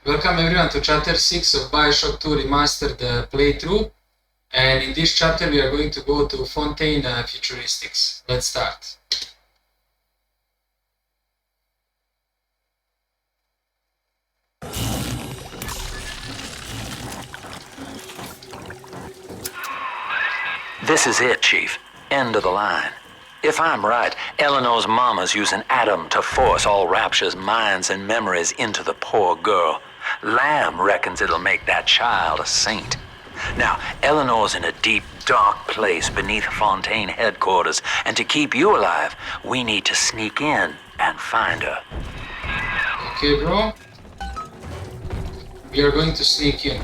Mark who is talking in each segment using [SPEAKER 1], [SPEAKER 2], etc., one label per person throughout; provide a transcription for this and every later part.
[SPEAKER 1] Welcome everyone to Chapter 6 of BioShock 2 Remastered Playthrough. And in this chapter we are going to go to Fontaine Fururistics. Let's start.
[SPEAKER 2] This is it, Chief. End of the line. If I'm right, Eleanor's mama's using Adam to force all Rapture's minds and memories into the poor girl. Lamb reckons it'll make that child a saint. Now, Eleanor's in a deep, dark place beneath Fontaine headquarters, and to keep you alive, we need to sneak in and find her.
[SPEAKER 1] Okay, bro. We are going to sneak in.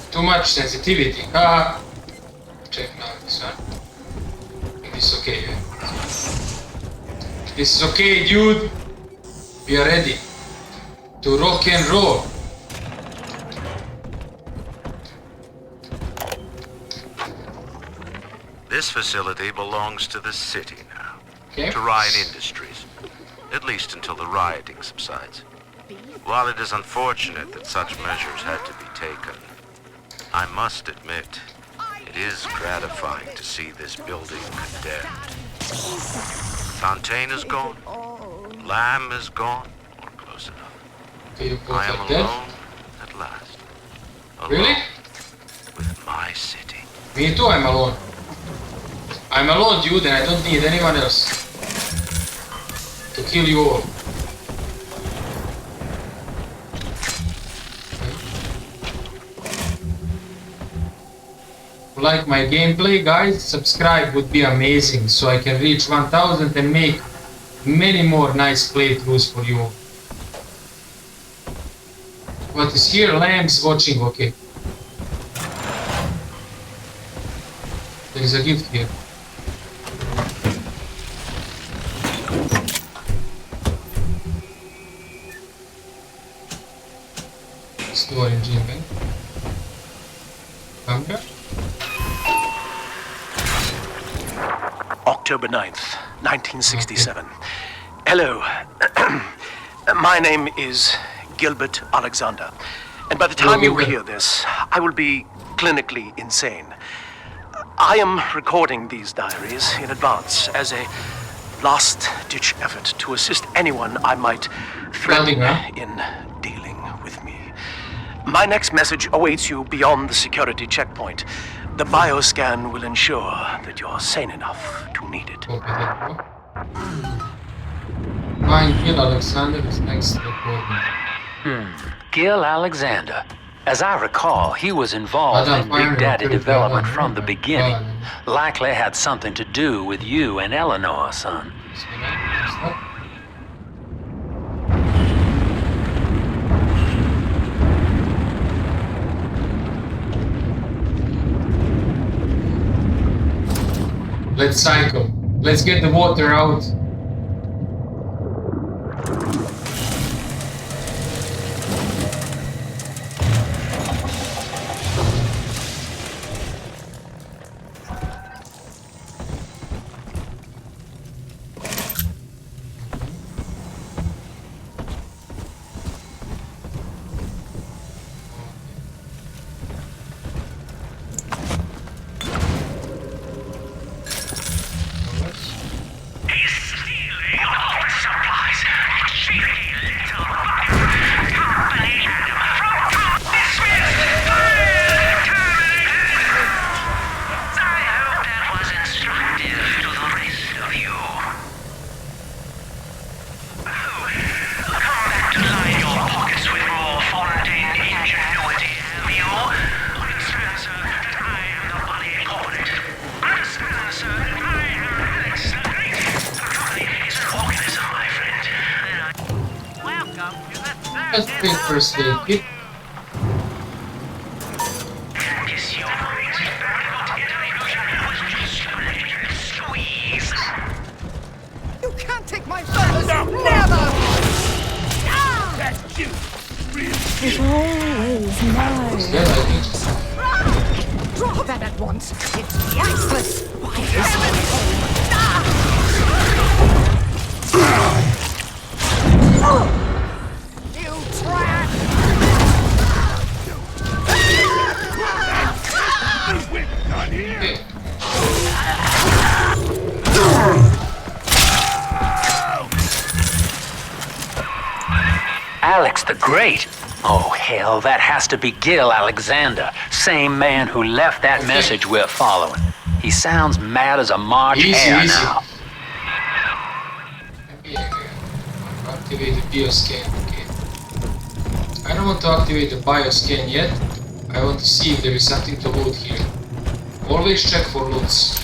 [SPEAKER 1] Too much sensitivity. Check now this one. I think this is okay. This is okay, dude. We are ready to rock and roll.
[SPEAKER 3] This facility belongs to the city now.
[SPEAKER 1] Okay.
[SPEAKER 3] To Ryan Industries. At least until the rioting subsides. While it is unfortunate that such measures had to be taken, I must admit, it is gratifying to see this building condemned. Fontaine is gone. Lamb is gone. Or close enough.
[SPEAKER 1] Okay, you go
[SPEAKER 3] I am
[SPEAKER 1] like that.
[SPEAKER 3] alone at last. Alone
[SPEAKER 1] Really?
[SPEAKER 3] with my city.
[SPEAKER 1] Me too, I'm alone. I'm alone, dude, and I don't need anyone else to kill you all. Like my gameplay, guys, subscribe would be amazing so I can reach 1000 and make many more nice playthroughs for you. What is here? Lamb's watching, okay. There is a gift here. Store engine, man. Bunker?
[SPEAKER 4] October 9th, 1967. Hello. My name is Gilbert Alexander. And by the time you hear this, I will be clinically insane. I am recording these diaries in advance as a last-ditch effort to assist anyone I might threaten in dealing with me. My next message awaits you beyond the security checkpoint. The bioscan will ensure that you're sane enough to need it.
[SPEAKER 1] Find Gil Alexander is next recording.
[SPEAKER 2] Gil Alexander. As I recall, he was involved in Big Daddy development from the beginning. Likely had something to do with you and Eleanor, son.
[SPEAKER 1] Let's cycle. Let's get the water out. Let's take first aid kit.
[SPEAKER 5] You can't take my photos! Never!
[SPEAKER 6] There's always is mine.
[SPEAKER 1] What's that, I think?
[SPEAKER 5] Drop that at once. It's useless. Why heaven! You trap!
[SPEAKER 1] Okay.
[SPEAKER 2] Alex the Great? Oh, hell, that has to be Gil Alexander, same man who left that message we're following. He sounds mad as a March hare now.
[SPEAKER 1] Activate the bioscan, okay. I don't want to activate the bioscan yet. I want to see if there is something to loot here. Always check for loots.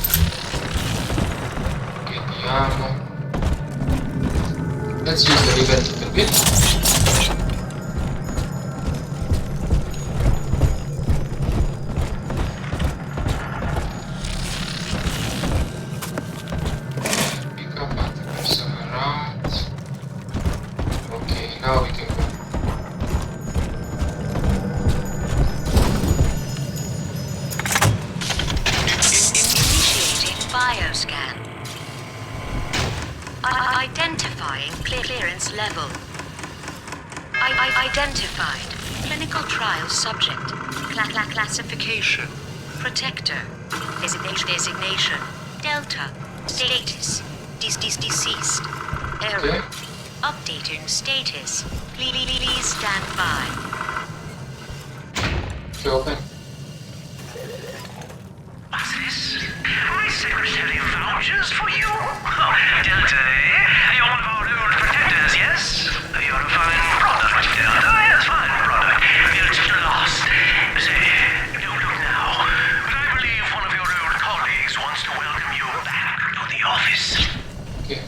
[SPEAKER 1] Get the ammo. Let's use the event a little bit. Pick up articles around. Okay, now we can go.
[SPEAKER 7] Initiating bioscan. Identifying clearance level. Identified. Clinical trial subject. Classification. Protector. Designation. Delta. Status. Deceased. Error.
[SPEAKER 1] Okay.
[SPEAKER 7] Updating status. Please stand by.
[SPEAKER 1] Okay, open.
[SPEAKER 8] What's this? My secretary vouchers for you? Oh, Delta, eh? You're one of our old protectors, yes? You're a fine product, Delta. Yes, fine product. You're just lost. Say, don't look now. But I believe one of your old colleagues wants to welcome you back to the office.
[SPEAKER 1] Okay.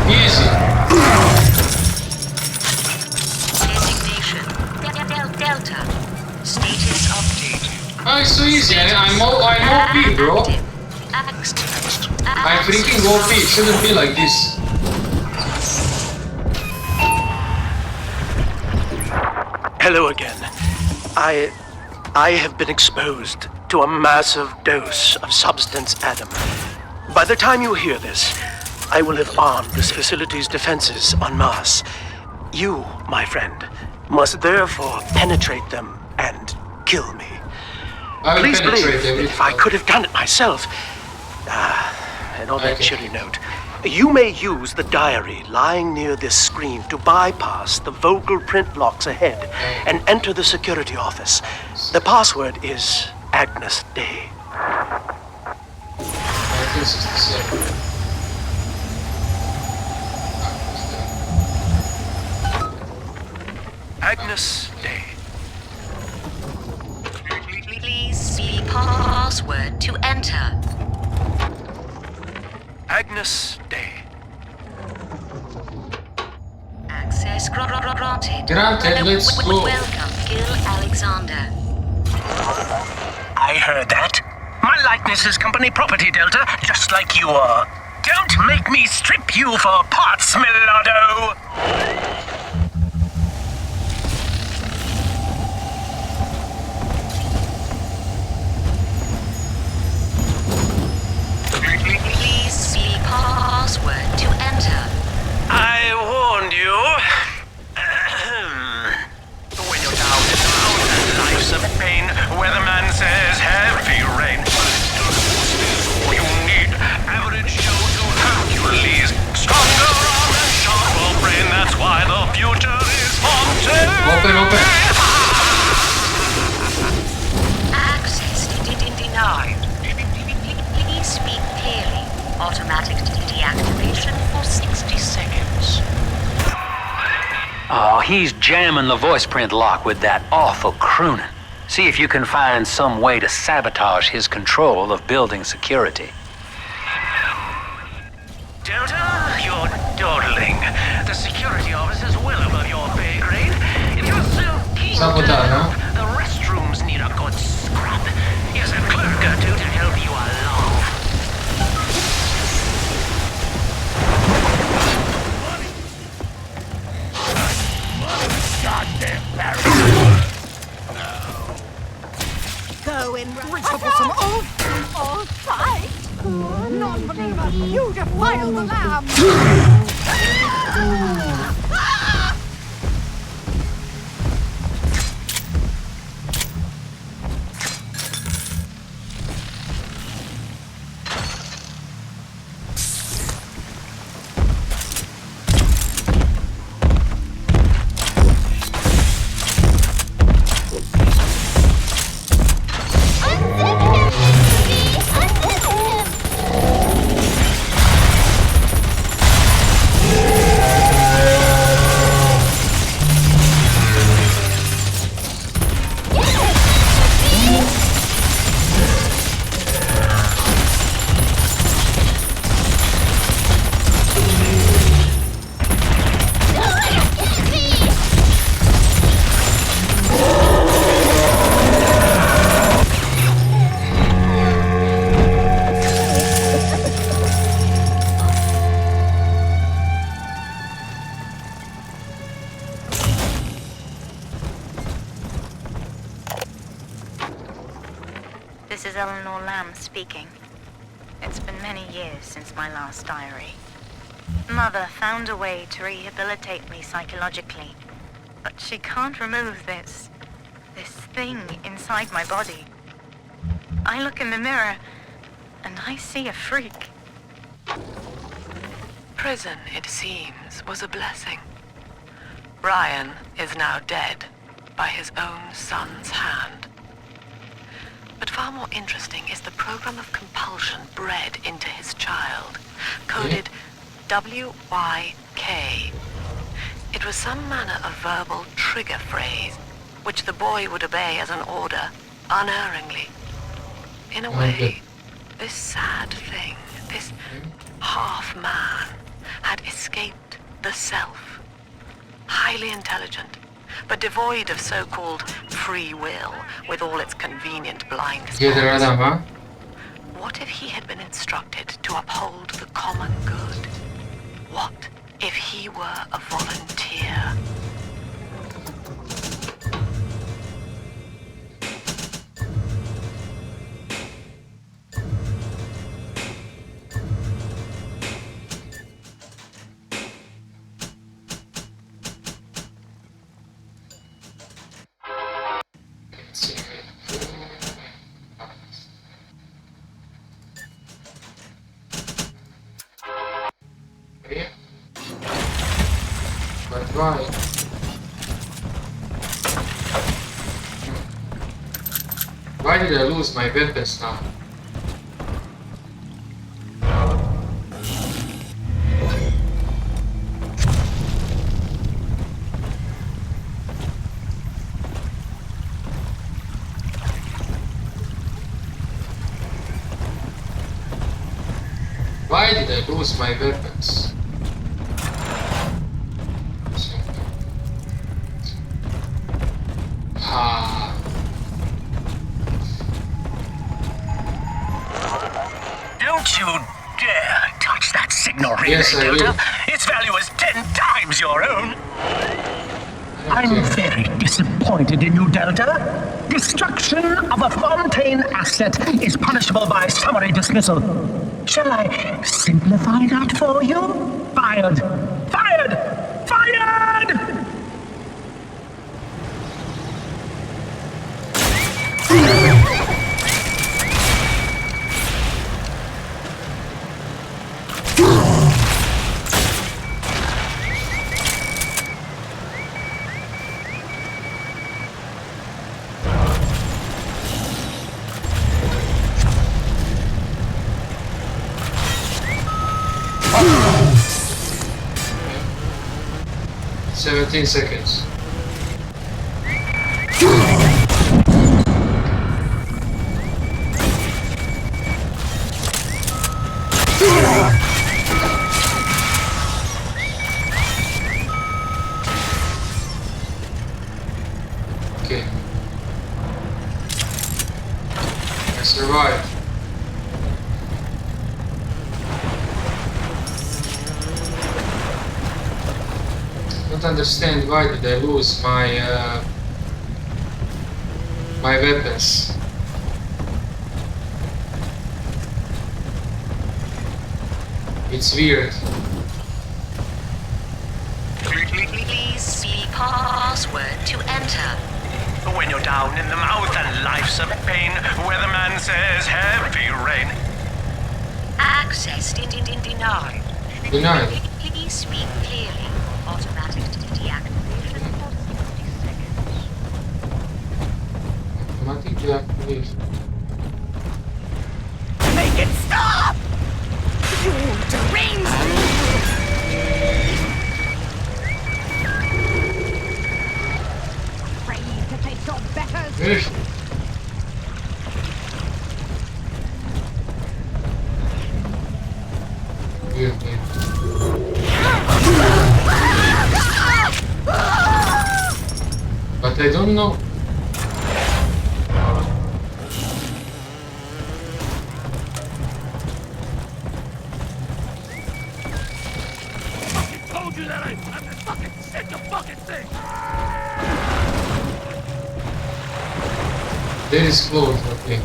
[SPEAKER 1] Easy.
[SPEAKER 7] Designation. Delta. Status updated.
[SPEAKER 1] Oh, it's so easy. I'm OP, bro. I'm freaking OP. It shouldn't be like this.
[SPEAKER 4] Hello again. I have been exposed to a massive dose of substance Adam. By the time you hear this, I will have armed this facility's defenses en masse. You, my friend, must therefore penetrate them and kill me.
[SPEAKER 1] I will
[SPEAKER 4] Please
[SPEAKER 1] penetrate
[SPEAKER 4] believe that
[SPEAKER 1] everything.
[SPEAKER 4] if I could have done it myself. And on that
[SPEAKER 1] Okay.
[SPEAKER 4] cheery note, you may use the diary lying near this screen to bypass the vocal print locks ahead and enter the security office. The password is Agnes Day.
[SPEAKER 1] 1967.
[SPEAKER 4] Agnes Day.
[SPEAKER 7] Please see password to enter.
[SPEAKER 4] Agnes Day.
[SPEAKER 7] Access granted.
[SPEAKER 1] Granted, let's go.
[SPEAKER 7] Welcome, Gil Alexander.
[SPEAKER 8] I heard that. My likeness is company property, Delta, just like you are. Don't make me strip you for parts, Millardo!
[SPEAKER 7] Please see password to enter.
[SPEAKER 8] I warned you. When you're down and out, life's a pain. Weatherman says heavy rain. All you need. Average Joe to Hercules. Stronger arm and sharper brain. That's why the future is Fontaine.
[SPEAKER 1] Open.
[SPEAKER 7] Access denied. Please speak clearly. Automatic deactivation for 60 seconds.
[SPEAKER 2] he's jamming the voice print lock with that awful crooning. See if you can find some way to sabotage his control of building security.
[SPEAKER 8] Delta, you're dawdling. The security office is well above your pay grade. If you're so keen
[SPEAKER 1] Sabotage, huh?
[SPEAKER 8] the restrooms need a good scrub. Here's a clerk or two to help you along.
[SPEAKER 5] Go in, troublesome old all right. Non-believer, you defile the lamb.
[SPEAKER 6] This is Eleanor Lamb speaking. It's been many years since my last diary. Mother found a way to rehabilitate me psychologically, but she can't remove this thing inside my body. I look in the mirror, and I see a freak.
[SPEAKER 9] Prison, it seems, was a blessing. Ryan is now dead by his own son's hand. But far more interesting is the program of compulsion bred into his child, coded WYK. It was some manner of verbal trigger phrase, which the boy would obey as an order, unerringly. In a way, this sad thing, this half-man, had escaped the self. Highly intelligent, but devoid of so-called free will, with all its convenient blind spots. What if he had been instructed to uphold the common good? What if he were a volunteer?
[SPEAKER 1] Why? Why did I lose my weapons now? Why did I lose my weapons?
[SPEAKER 8] Don't you dare touch that signal relay,
[SPEAKER 1] Yes, I
[SPEAKER 8] Delta.
[SPEAKER 1] will.
[SPEAKER 8] Its value is 10 times your own.
[SPEAKER 10] I'm very disappointed in you, Delta. Destruction of a Fontaine asset is punishable by summary dismissal. Shall I simplify that for you? Fired! Fired! Fired!
[SPEAKER 1] 17 seconds. Okay. I survived. I don't understand why did I lose my my weapons. It's weird.
[SPEAKER 7] Please see password to enter.
[SPEAKER 8] When you're down in the mouth and life's a pain, weatherman says heavy rain.
[SPEAKER 7] Access denied.
[SPEAKER 1] Denied.
[SPEAKER 7] Please speak clearly. Automatic deactivation.
[SPEAKER 1] Automatic deactivation.
[SPEAKER 5] Make it stop! You deranged! Afraid to take your betters?
[SPEAKER 1] Yes. Weird name. But I don't know.
[SPEAKER 8] Told you that I'm fucking sick of fucking things.
[SPEAKER 1] There is close, okay.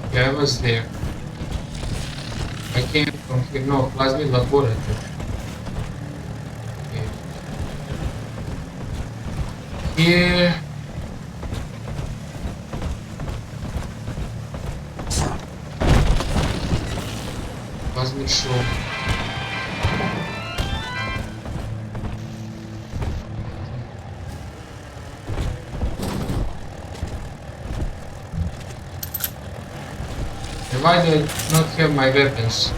[SPEAKER 1] Okay, I was there. I came from here. No, plasmid laboratory. Okay. Here. Plasmid show. Why do I not have my weapons?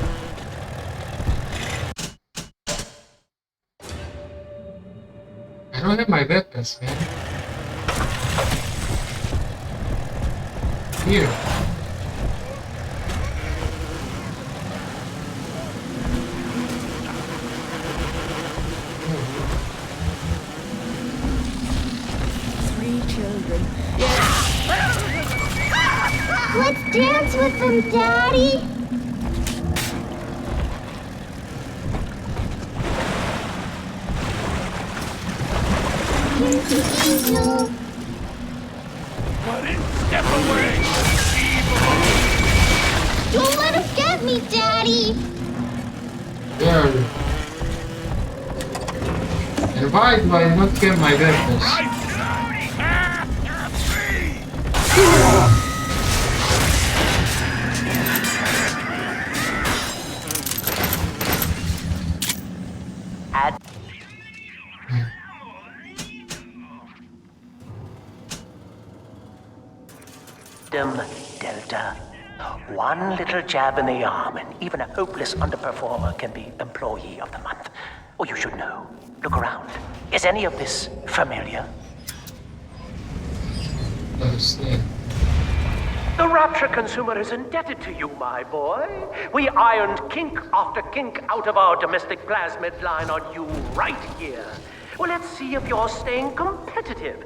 [SPEAKER 1] I don't have my weapons, man. Here.
[SPEAKER 5] Three children.
[SPEAKER 11] Let's dance with them, Daddy. Angel.
[SPEAKER 8] Step away.
[SPEAKER 11] Don't let him get me, Daddy.
[SPEAKER 1] Where are you? And why do I not have my weapons?
[SPEAKER 10] Delta. One little jab in the arm, and even a hopeless underperformer can be Employee of the Month. Or you should know. Look around. Is any of this familiar?
[SPEAKER 1] Understand.
[SPEAKER 4] The Rapture consumer is indebted to you, my boy. We ironed kink after kink out of our domestic plasmid line on you right here. Well, let's see if you're staying competitive.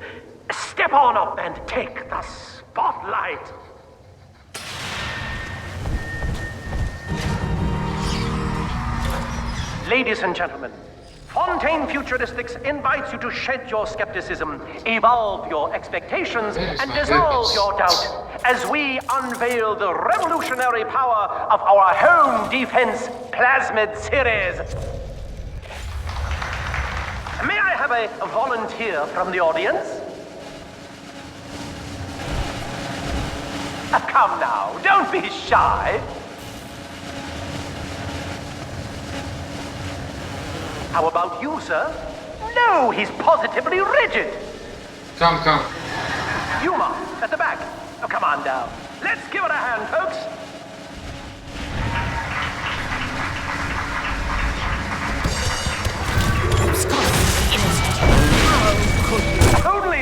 [SPEAKER 4] Step on up and take the spotlight. Ladies and gentlemen, Fontaine Fururistics invites you to shed your skepticism, evolve your expectations, and dissolve your doubt as we unveil the revolutionary power of our home defense plasmid series. May I have a volunteer from the audience? Come now, don't be shy. How about you, sir? No, he's positively rigid.
[SPEAKER 1] Come.
[SPEAKER 4] Yuma, at the back. Oh, come on down. Let's give it a hand, folks.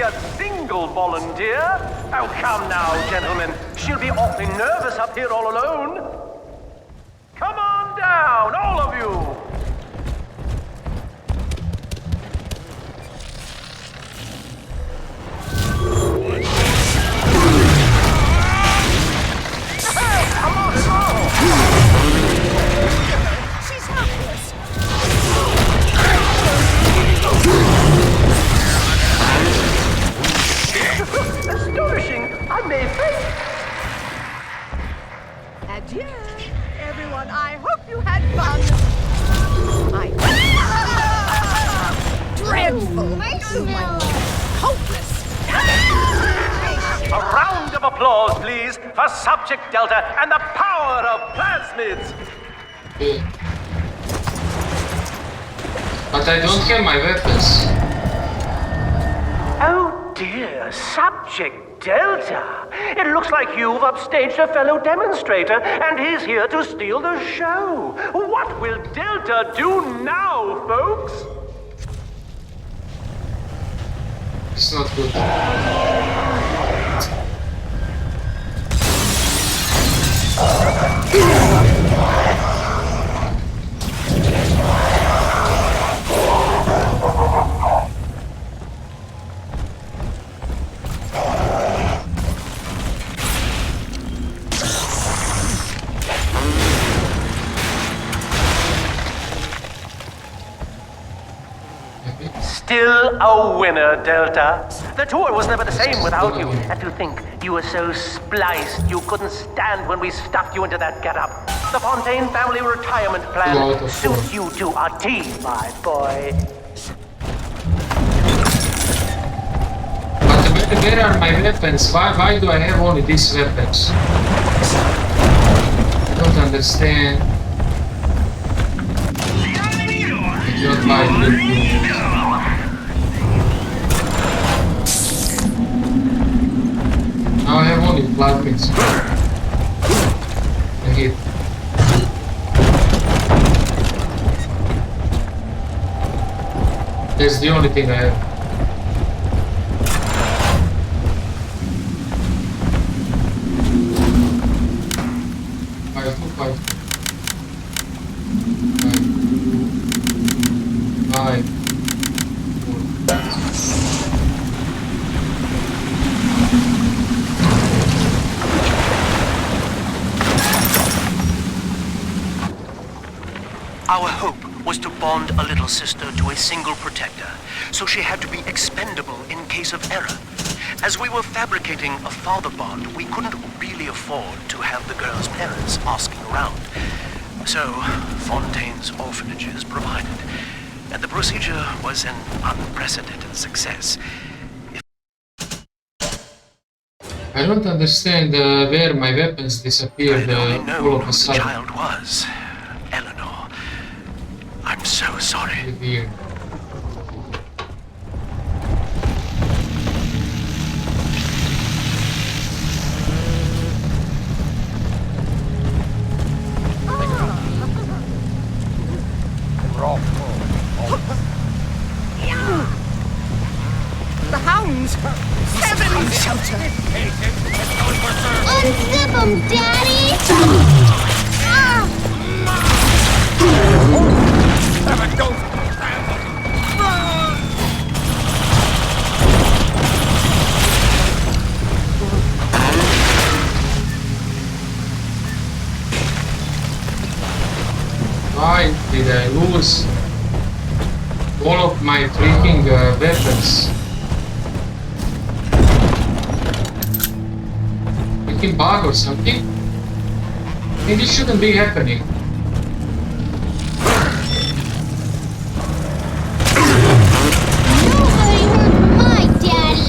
[SPEAKER 4] a single volunteer. Oh, come now, gentlemen. She'll be awfully nervous up here all alone. Come on down, all of you.
[SPEAKER 5] She's helpless.
[SPEAKER 4] Astonishing! I may faint.
[SPEAKER 5] Adieu, everyone. I hope you had fun. Dreadful.
[SPEAKER 11] Marshmallow.
[SPEAKER 5] Hopeless.
[SPEAKER 4] A round of applause, please, for Subject Delta and the power of plasmids.
[SPEAKER 1] Okay. But I don't have my weapons.
[SPEAKER 4] Oh dear, Subject Delta. It looks like you've upstaged a fellow demonstrator, and he's here to steal the show. What will Delta do now, folks?
[SPEAKER 1] It's not good.
[SPEAKER 4] Still a winner, Delta. The tour was never the same without you. And to think you were so spliced you couldn't stand when we stuffed you into that getup. The Fontaine family retirement plan suits you to a T, my boy.
[SPEAKER 1] But where are my weapons? Why do I have only these weapons? I don't understand. I don't like it. Now I have only plasmids. I hit. That's the only thing I have. Five.
[SPEAKER 4] Our hope was to bond a little sister to a single protector, so she had to be expendable in case of error. As we were fabricating a father bond, we couldn't really afford to have the girl's parents asking around. So, Fontaine's orphanages provided, and the procedure was an unprecedented success.
[SPEAKER 1] I don't understand where my weapons disappeared all of a sudden.
[SPEAKER 4] The child was Eleanor. I'm so sorry.
[SPEAKER 1] Weird.
[SPEAKER 5] The hounds! Seven shelter!
[SPEAKER 11] Unzip them, Daddy!
[SPEAKER 1] Why did I lose all of my freaking weapons? Freaking bug or something? I mean, this shouldn't be happening.
[SPEAKER 11] Nobody hurt my daddy!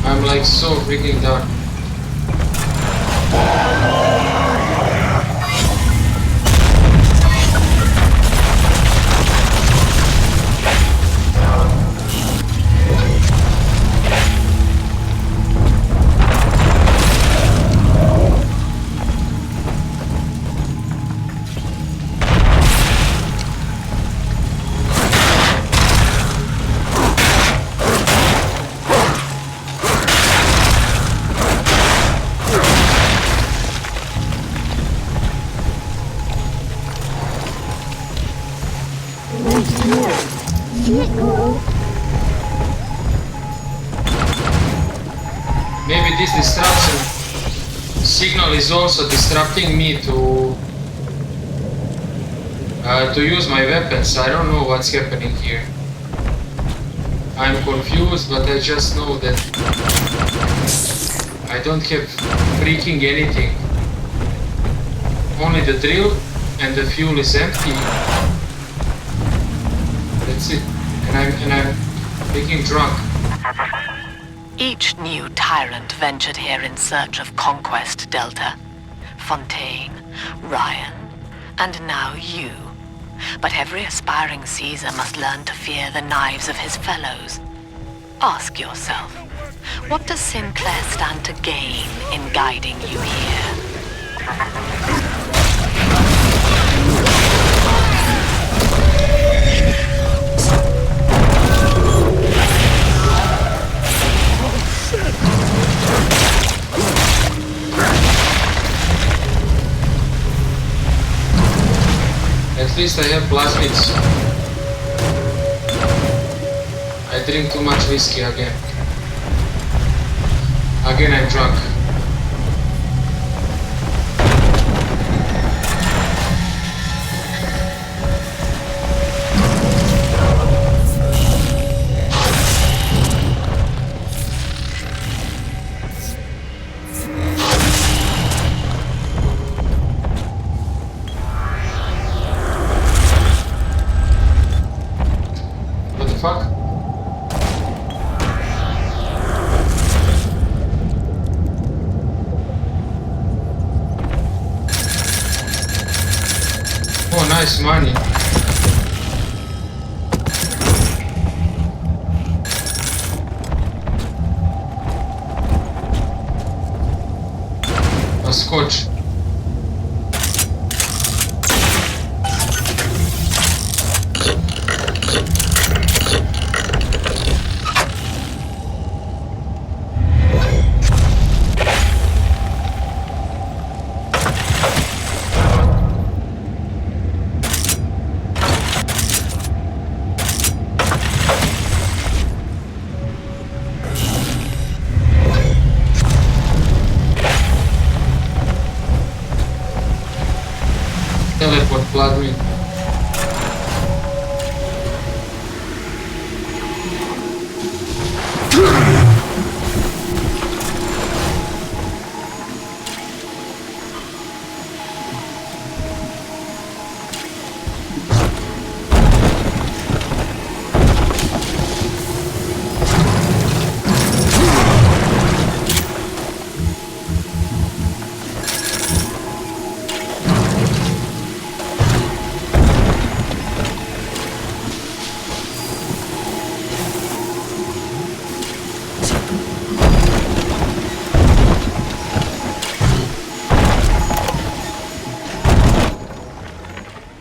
[SPEAKER 1] I'm like so freaking dark. Maybe this distraction signal is also disrupting me to use my weapons. I don't know what's happening here. I'm confused, but I just know that I don't have freaking anything. Only the drill and the fuel is empty. That's it. And I'm freaking drunk.
[SPEAKER 9] Each new tyrant ventured here in search of conquest, Delta. Fontaine, Ryan, and now you. But every aspiring Caesar must learn to fear the knives of his fellows. Ask yourself, what does Sinclair stand to gain in guiding you here?
[SPEAKER 1] At least I have plasmids. I drink too much whiskey again. Again I'm drunk. Nice money. A scotch. Teleport plasmid.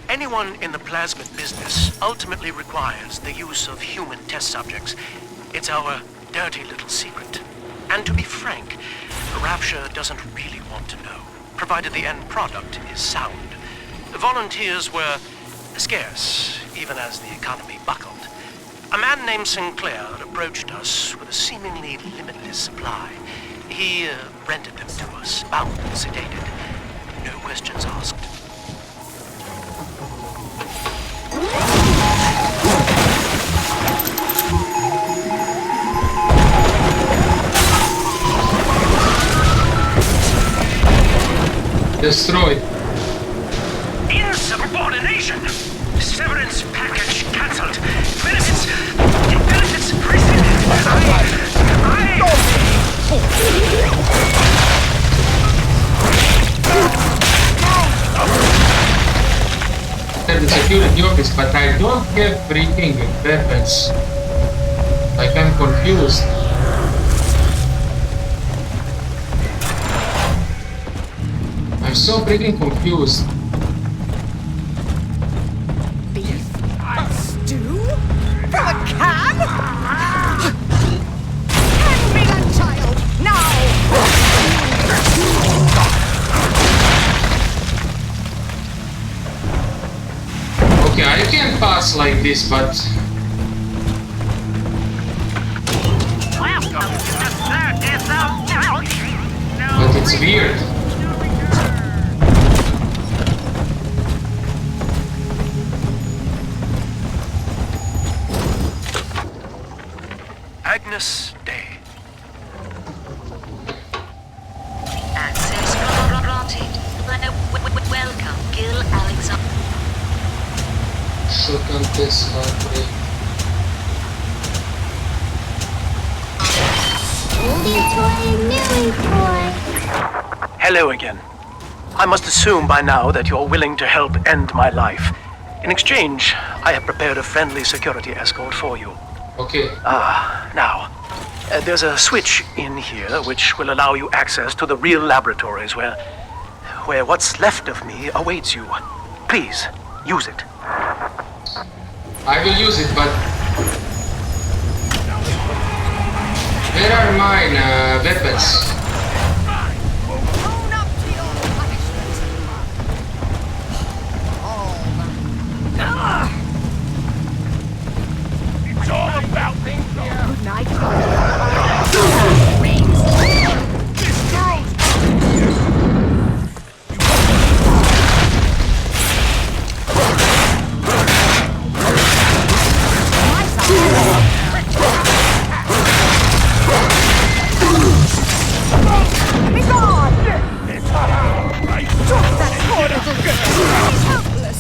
[SPEAKER 4] Anyone in the plasmid business ultimately requires the use of human test subjects. It's our dirty little secret. And to be frank, Rapture doesn't really want to know, provided the end product is sound. The volunteers were scarce, even as the economy buckled. A man named Sinclair approached us with a seemingly limitless supply. He rented them to us, bound and sedated. No questions asked.
[SPEAKER 1] Destroyed.
[SPEAKER 8] Insubordination! Severance package cancelled. Benefits rescinded.
[SPEAKER 1] to secure the office, but I don't have freaking weapons. Like, I'm confused. I'm so freaking confused.
[SPEAKER 5] Beef? Stew? From a can? Hand me that child, now!
[SPEAKER 1] Okay, I can pass like this, but... But it's weird.
[SPEAKER 4] Agnes Day.
[SPEAKER 7] Access granted. Welcome, Gil Alexander.
[SPEAKER 1] Shotgun test hardware.
[SPEAKER 11] Oldie toy, newie toy.
[SPEAKER 4] Hello again. I must assume by now that you're willing to help end my life. In exchange, I have prepared a friendly security escort for you.
[SPEAKER 1] Okay.
[SPEAKER 4] Now, there's a switch in here which will allow you access to the real laboratories where what's left of me awaits you. Please, use it.
[SPEAKER 1] I will use it, but... Where are mine weapons?
[SPEAKER 5] Own up to your punishment.
[SPEAKER 8] It's all about things.
[SPEAKER 5] Good night.
[SPEAKER 8] This girl's
[SPEAKER 5] Be gone!
[SPEAKER 8] It's alright.
[SPEAKER 5] Drop that poor little girl. She's helpless.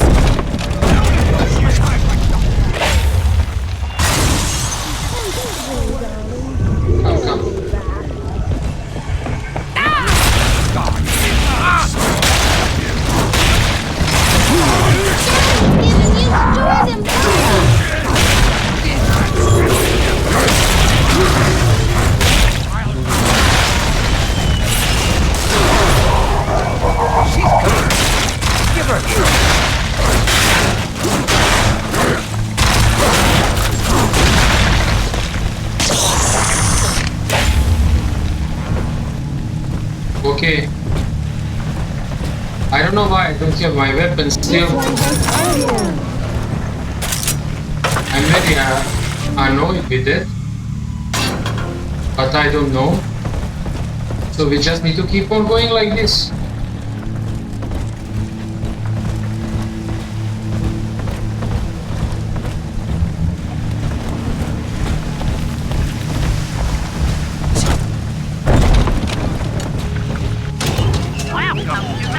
[SPEAKER 1] Come.
[SPEAKER 11] Giving you stories and puzzles.
[SPEAKER 1] Okay. I don't know why I don't have my weapons still. I'm very annoyed with it. But I don't know. So we just need to keep on going like this.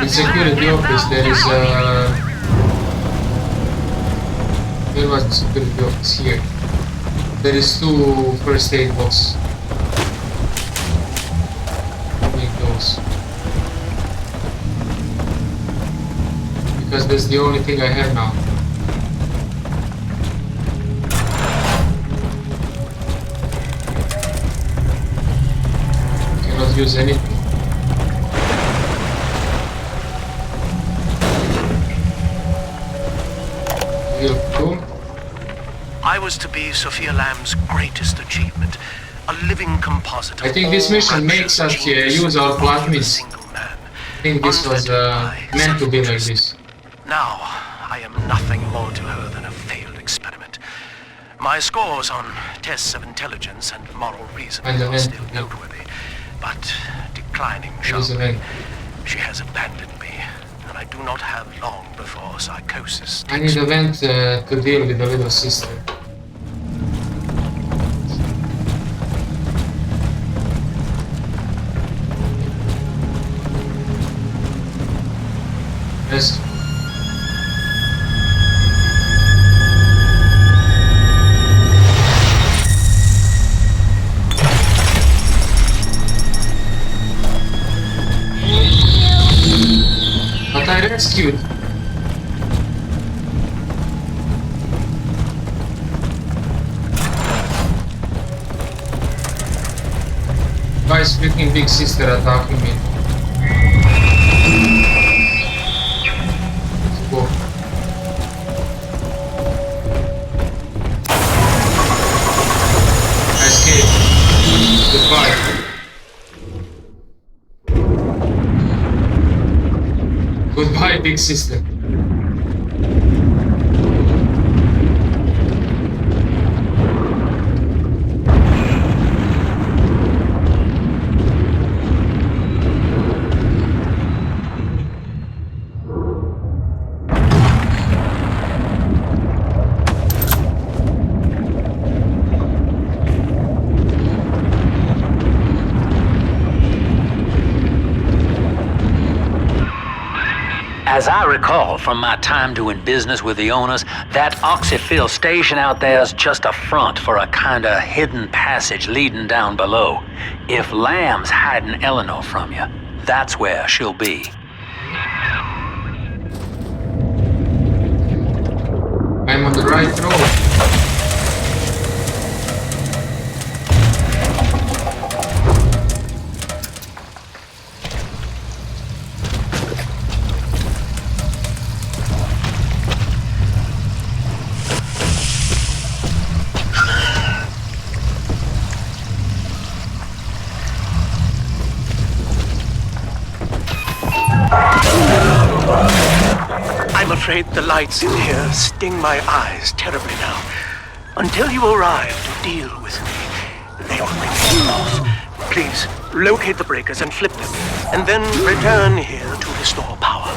[SPEAKER 1] In security office there is where was the security office? Here. There is 2 first aid boxes. Make those. Because that's the only thing I have now. Cannot use anything. Cool.
[SPEAKER 4] I was to be Sophia Lamb's greatest achievement, a living composite of
[SPEAKER 1] I think this
[SPEAKER 4] all
[SPEAKER 1] mission
[SPEAKER 4] Rapture's
[SPEAKER 1] makes us
[SPEAKER 4] genius
[SPEAKER 1] use our
[SPEAKER 4] embodied in a
[SPEAKER 1] plasmids.
[SPEAKER 4] single man.
[SPEAKER 1] I think this was meant to be like this.
[SPEAKER 4] Now, I am nothing more to her than a failed experiment. My scores on tests of intelligence and moral reasoning are still noteworthy, but declining sharply. She has abandoned me, and I do not have long before psychosis
[SPEAKER 1] I
[SPEAKER 4] takes
[SPEAKER 1] need a vent to deal with the little sister. Yes. But I rescued. is freaking big sister attacking me? Let's go. I escaped. Goodbye. Goodbye, big sister.
[SPEAKER 2] As I recall from my time doing business with the owners, that oxyfill station out there is just a front for a kinda hidden passage leading down below. If Lamb's hiding Eleanor from you, that's where she'll be.
[SPEAKER 1] I'm on the right road.
[SPEAKER 4] I'm afraid the lights in here sting my eyes terribly now. Until you arrive to deal with me, they will remain off. Please, locate the breakers and flip them, and then return here to restore power.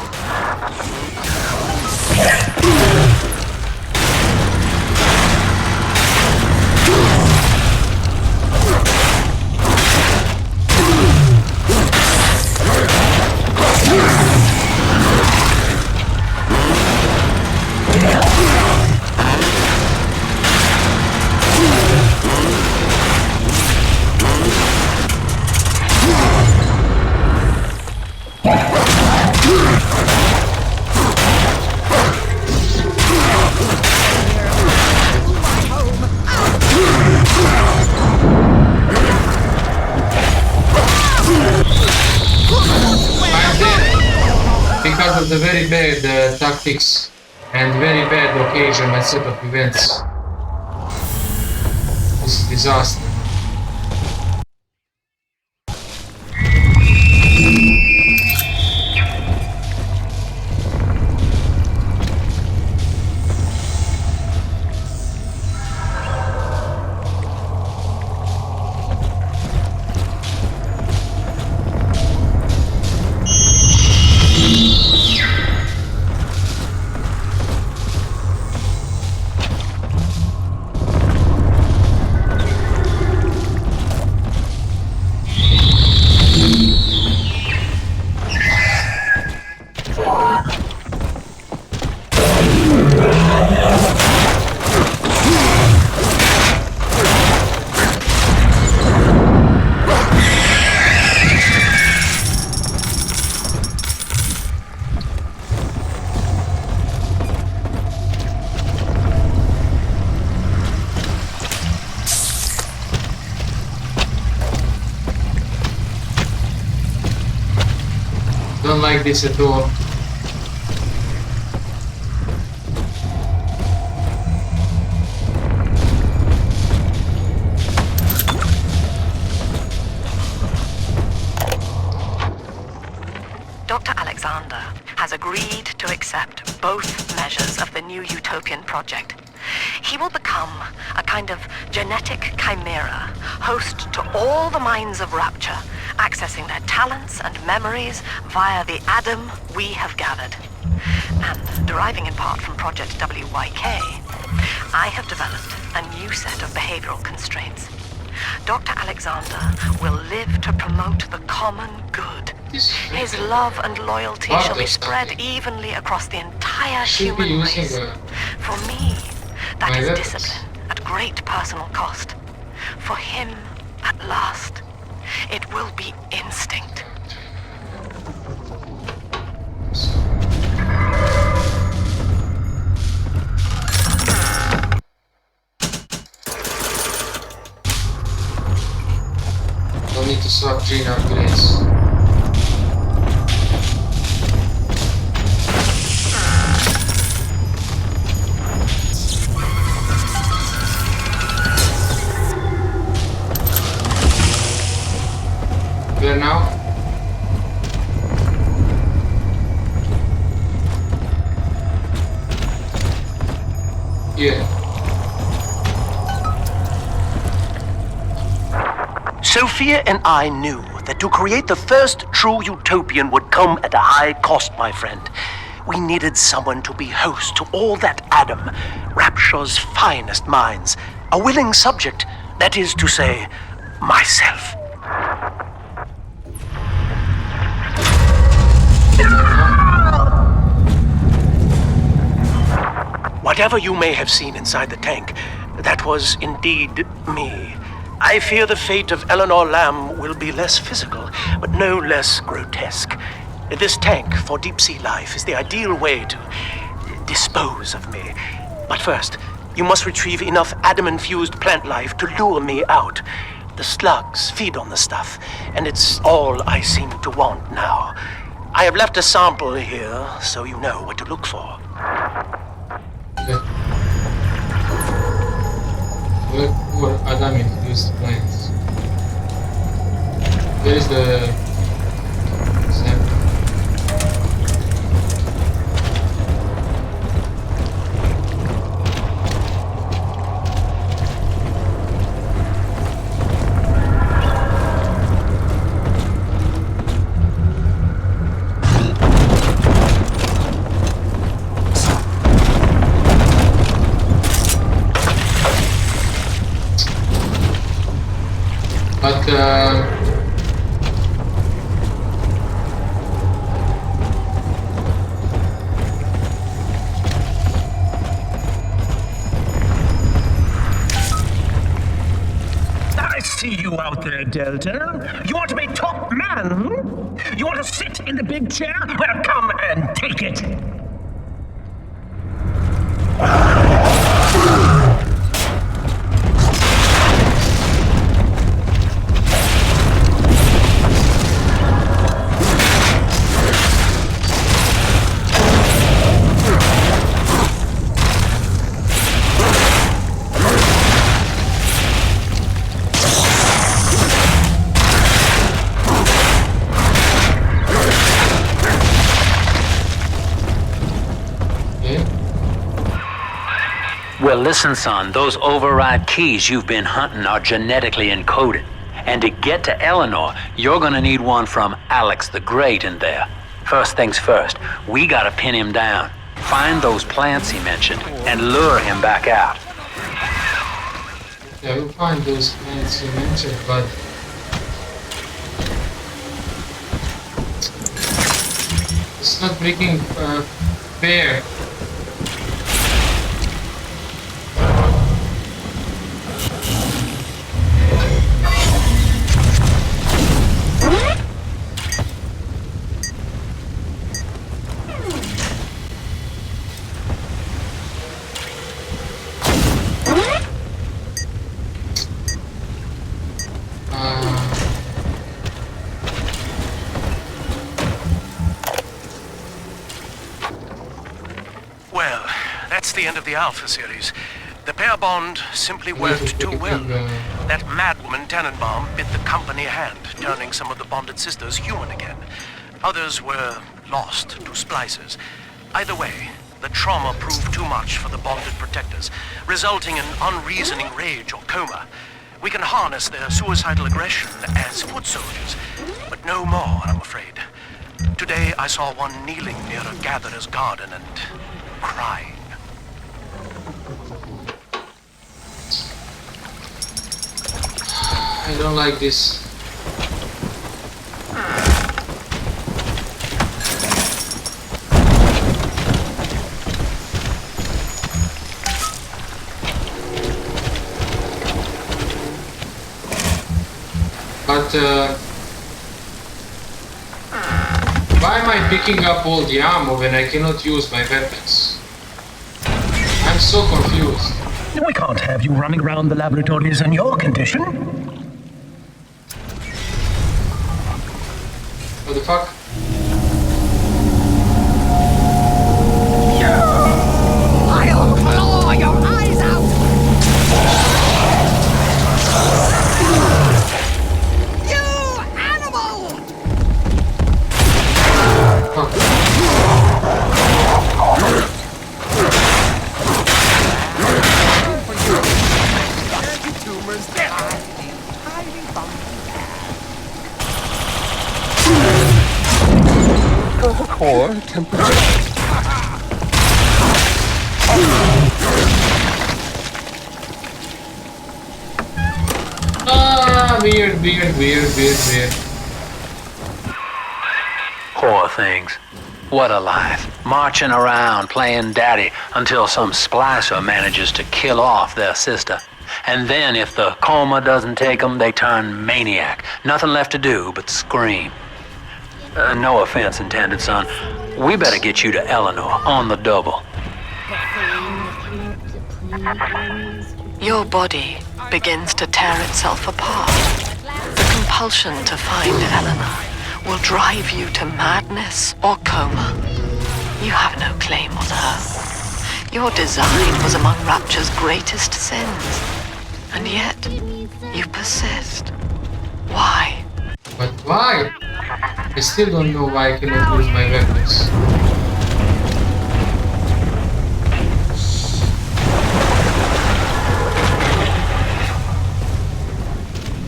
[SPEAKER 1] Because of the very bad tactics and very bad occasion and set of events. This is disaster. Don't like this at all.
[SPEAKER 9] Dr. Alexander has agreed to accept both measures of the new utopian project. He will become a kind of genetic chimera, host to all the minds of Rapture, accessing their talents and memories via the Adam we have gathered. And deriving in part from Project WYK, I have developed a new set of behavioral constraints. Dr. Alexander will live to promote the common good. His love and loyalty shall be spread evenly across the entire human race. For me, that is discipline at great personal cost. For him, at last, it will be instinct.
[SPEAKER 1] Don't need to swap engine upgrades. Where now? Here.
[SPEAKER 4] Sophia and I knew that to create the first true utopian would come at a high cost, my friend. We needed someone to be host to all that Adam, Rapture's finest minds. A willing subject, that is to say, myself. Whatever you may have seen inside the tank, that was indeed me. I fear the fate of Eleanor Lamb will be less physical, but no less grotesque. This tank for deep-sea life is the ideal way to dispose of me. But first, you must retrieve enough Adam-infused plant life to lure me out. The slugs feed on the stuff, and it's all I seem to want now. I have left a sample here, so you know what to look for.
[SPEAKER 1] Where Adam infused plants. There is the sample. But
[SPEAKER 10] I see you out there, Delta. You want to be top man? You want to sit in the big chair? Well, come and take it.
[SPEAKER 2] Well, listen, son, those override keys you've been hunting are genetically encoded. And to get to Eleanor, you're gonna need one from Alex the Great in there. First things first, we gotta pin him down. Find those plants he mentioned and lure him back out.
[SPEAKER 1] yeah, we'll find those plants you mentioned, but it's not breaking fair.
[SPEAKER 4] Well, that's the end of the Alpha series. The pair bond simply worked too well. That madwoman Tannenbaum bit the company hand, turning some of the bonded sisters human again. Others were lost to Splicers. Either way, the trauma proved too much for the bonded protectors, resulting in unreasoning rage or coma. We can harness their suicidal aggression as foot soldiers, but no more, I'm afraid. Today I saw one kneeling near a gatherer's garden and crying.
[SPEAKER 1] I don't like this. But why am I picking up all the ammo when I cannot use my weapons? I'm so confused.
[SPEAKER 10] We can't have you running around the laboratories in your condition.
[SPEAKER 1] What the fuck?
[SPEAKER 5] I'll claw your eyes out! You animal!
[SPEAKER 10] Core temperature.
[SPEAKER 1] Weird.
[SPEAKER 2] Poor things. What a life. Marching around playing daddy until some splicer manages to kill off their sister. And then if the coma doesn't take them, they turn maniac. Nothing left to do but scream. No offense intended, son. We better get you to Eleanor on the double.
[SPEAKER 9] Your body begins to tear itself apart. The compulsion to find Eleanor will drive you to madness or coma. You have no claim on her. Your design was among Rapture's greatest sins. And yet, you persist. Why?
[SPEAKER 1] But why? I still don't know why I cannot use my weapons.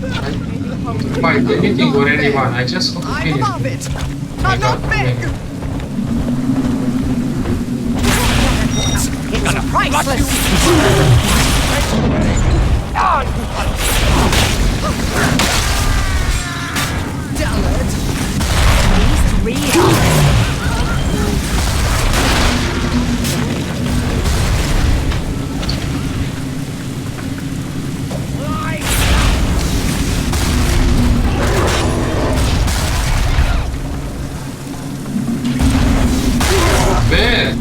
[SPEAKER 1] I don't want to fight anything or anyone, I just want to finish.
[SPEAKER 5] I'm above it! I'm not big! It's priceless! Dullard! He's real!
[SPEAKER 1] Man!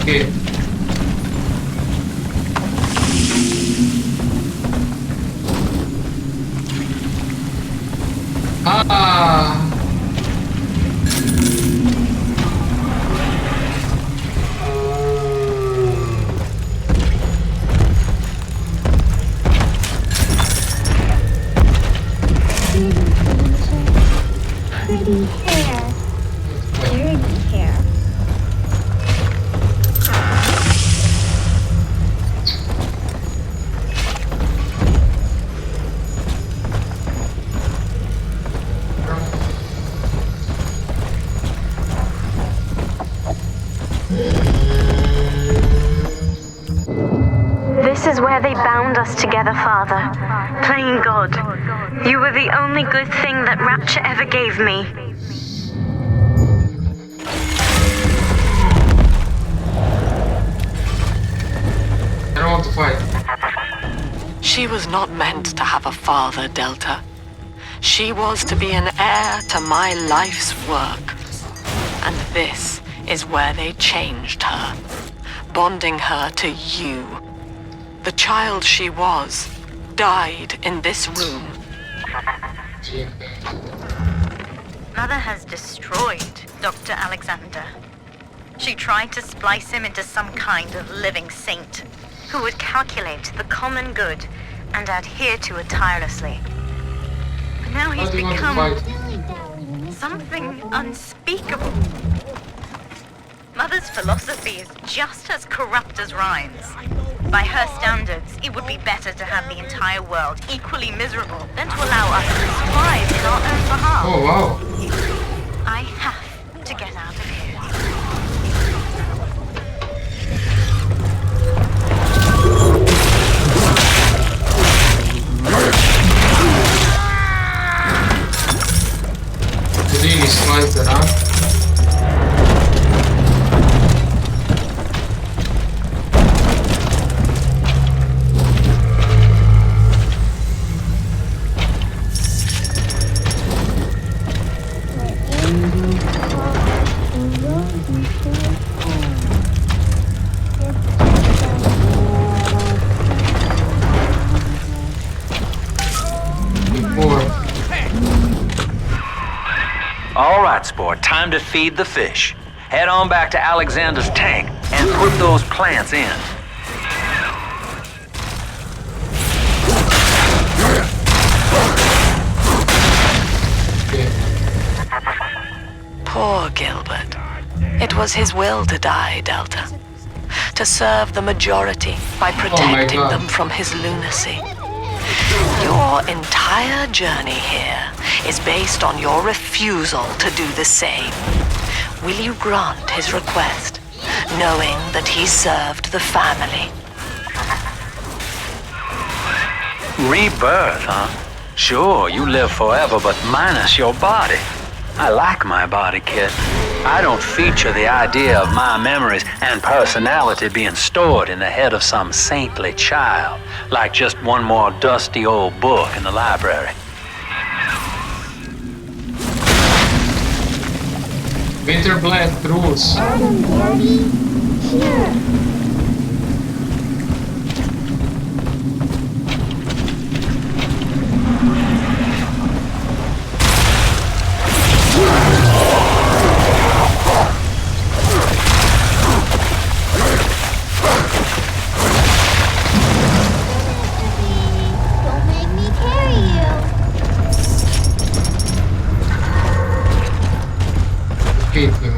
[SPEAKER 1] Okay.
[SPEAKER 11] Pretty hair. Dirty hair.
[SPEAKER 6] This is where they bound us together, Father. Playing God. You were the only good thing that Rapture ever gave me.
[SPEAKER 1] I don't want to fight.
[SPEAKER 9] She was not meant to have a father, Delta. She was to be an heir to my life's work. And this is where they changed her, bonding her to you. The child she was died in this room.
[SPEAKER 6] Mother has destroyed Dr. Alexander. She tried to splice him into some kind of living saint who would calculate the common good and adhere to it tirelessly. But now he's become something unspeakable. Mother's philosophy is just as corrupt as Ryan's. By her standards, it would be better to have the entire world equally miserable than to allow us to strive in our own behalf.
[SPEAKER 1] Oh, wow.
[SPEAKER 6] I have to get out of here.
[SPEAKER 1] The thing is quite around.
[SPEAKER 2] right, sport. Time to feed the fish. Head on back to Alexander's tank and put those plants in.
[SPEAKER 9] Poor Gilbert. It was his will to die, Delta. To serve the majority by protecting them from his lunacy. Your entire journey here is based on your refusal to do the same. Will you grant his request, knowing that he served the family?
[SPEAKER 2] Rebirth, huh? Sure, you live forever, but minus your body. I like my body, kid. I don't feature the idea of my memories and personality being stored in the head of some saintly child, like just one more dusty old book in the library.
[SPEAKER 1] Winterblade rules.
[SPEAKER 11] Adam, Daddy, here. Don't make me carry you.
[SPEAKER 1] Hate him.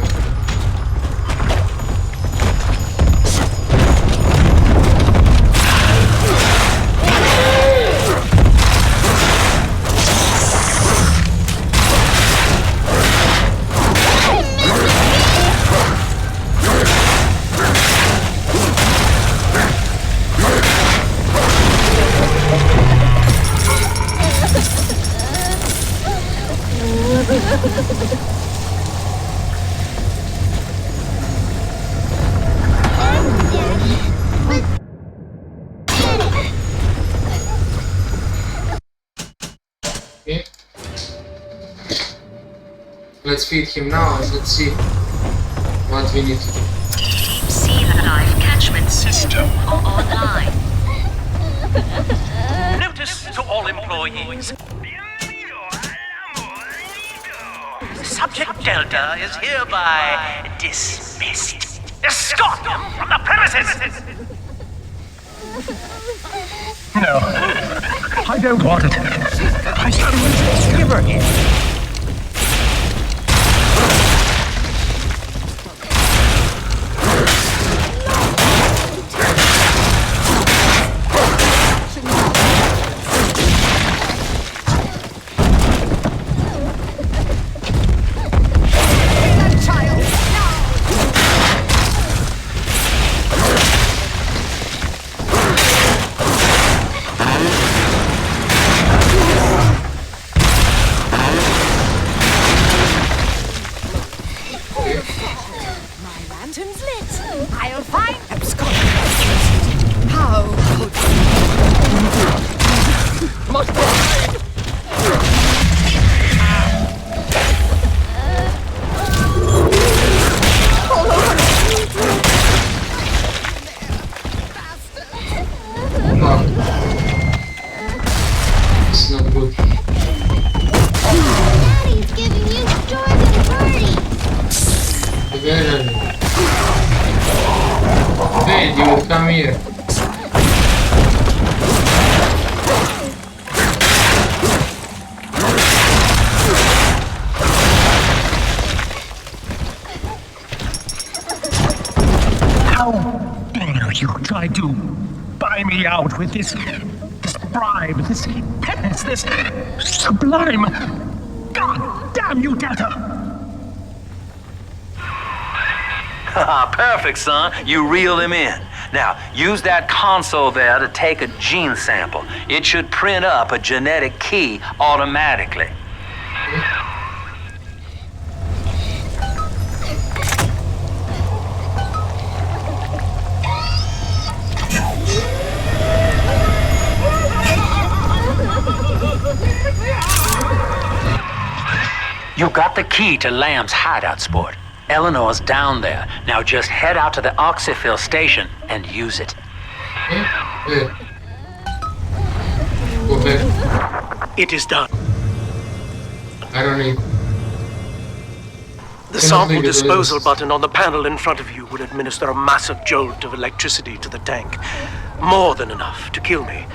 [SPEAKER 1] Okay. Let's feed him now and let's see what we need to do.
[SPEAKER 7] Deep sea life catchment system online.
[SPEAKER 10] Notice to all employees. Subject Delta is hereby dismissed. Escort him from the premises! No, I don't want it. I can't give her here.
[SPEAKER 5] Lantern's lit. I'll find absconding. How could must hide. All over me.
[SPEAKER 1] It's not good.
[SPEAKER 11] Daddy's giving you the joy of the party.
[SPEAKER 1] Hey, dude, come here.
[SPEAKER 10] How dare you try to buy me out with this bribe, this penance, this sublime... God damn you, Delta!
[SPEAKER 2] Perfect, son. You reeled him in. Now, use that console there to take a gene sample. It should print up a genetic key automatically. You got the key to Lamb's hideout, sport. Eleanor's down there. Now just head out to the oxyfill station and use it.
[SPEAKER 1] Go back.
[SPEAKER 4] It is done.
[SPEAKER 1] I don't need.
[SPEAKER 4] The sample disposal button on the panel in front of you will administer a massive jolt of electricity to the tank. More than enough to kill me.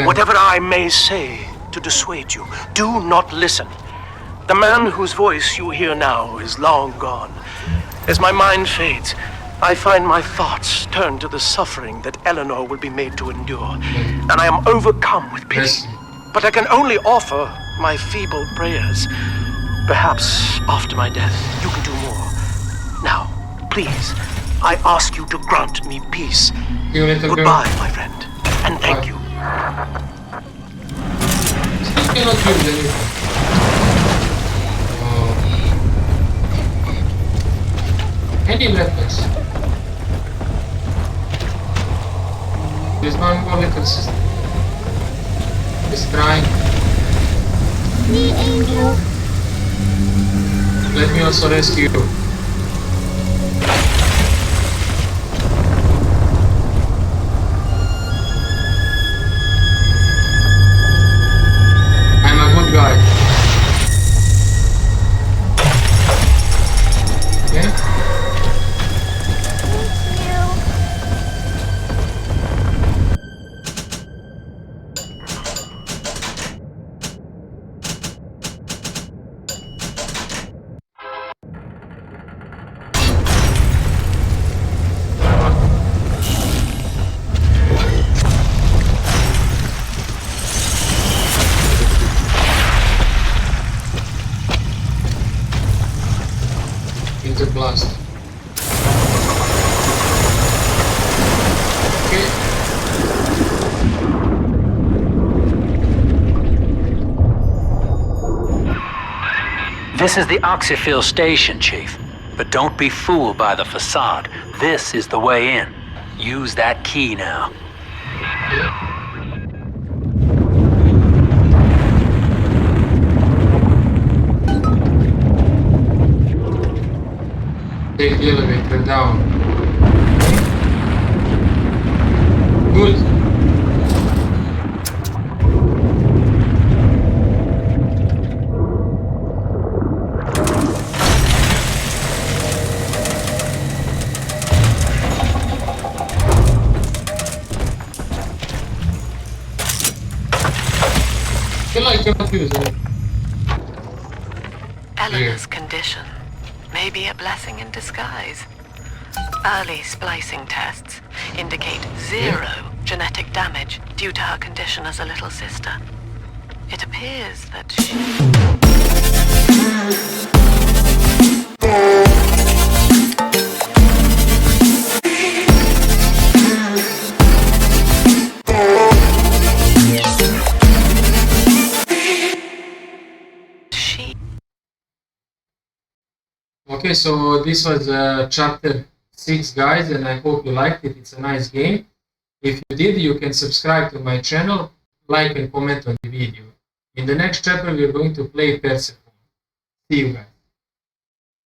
[SPEAKER 4] Whatever I may say to dissuade you, do not listen. The man whose voice you hear now is long gone. As my mind fades, I find my thoughts turn to the suffering that Eleanor will be made to endure, and I am overcome with pity. But I can only offer my feeble prayers. Perhaps after my death, you can do more. Now, please, I ask you to grant me peace. Goodbye, my friend, and thank you.
[SPEAKER 1] Still cannot use anything. Any weapons. There's one more little sister. He's crying.
[SPEAKER 11] Me, Angel.
[SPEAKER 1] Let me also rescue you. I'm a good guy. Okay? Blast. Okay.
[SPEAKER 2] This is the Oxyphil station, Chief. But don't be fooled by the facade. This is the way in. Use that key now.
[SPEAKER 1] Take the elevator down. Good. I cannot use it.
[SPEAKER 9] Eleanor's condition may be a blessing in disguise. Early splicing tests indicate 0 genetic damage due to her condition as a little sister. It appears that she...
[SPEAKER 1] Okay, so this was chapter 6, guys, and I hope you liked it. It's a nice game. If you did, you can subscribe to my channel, like and comment on the video. In the next chapter, we're going to play Persephone. See you guys.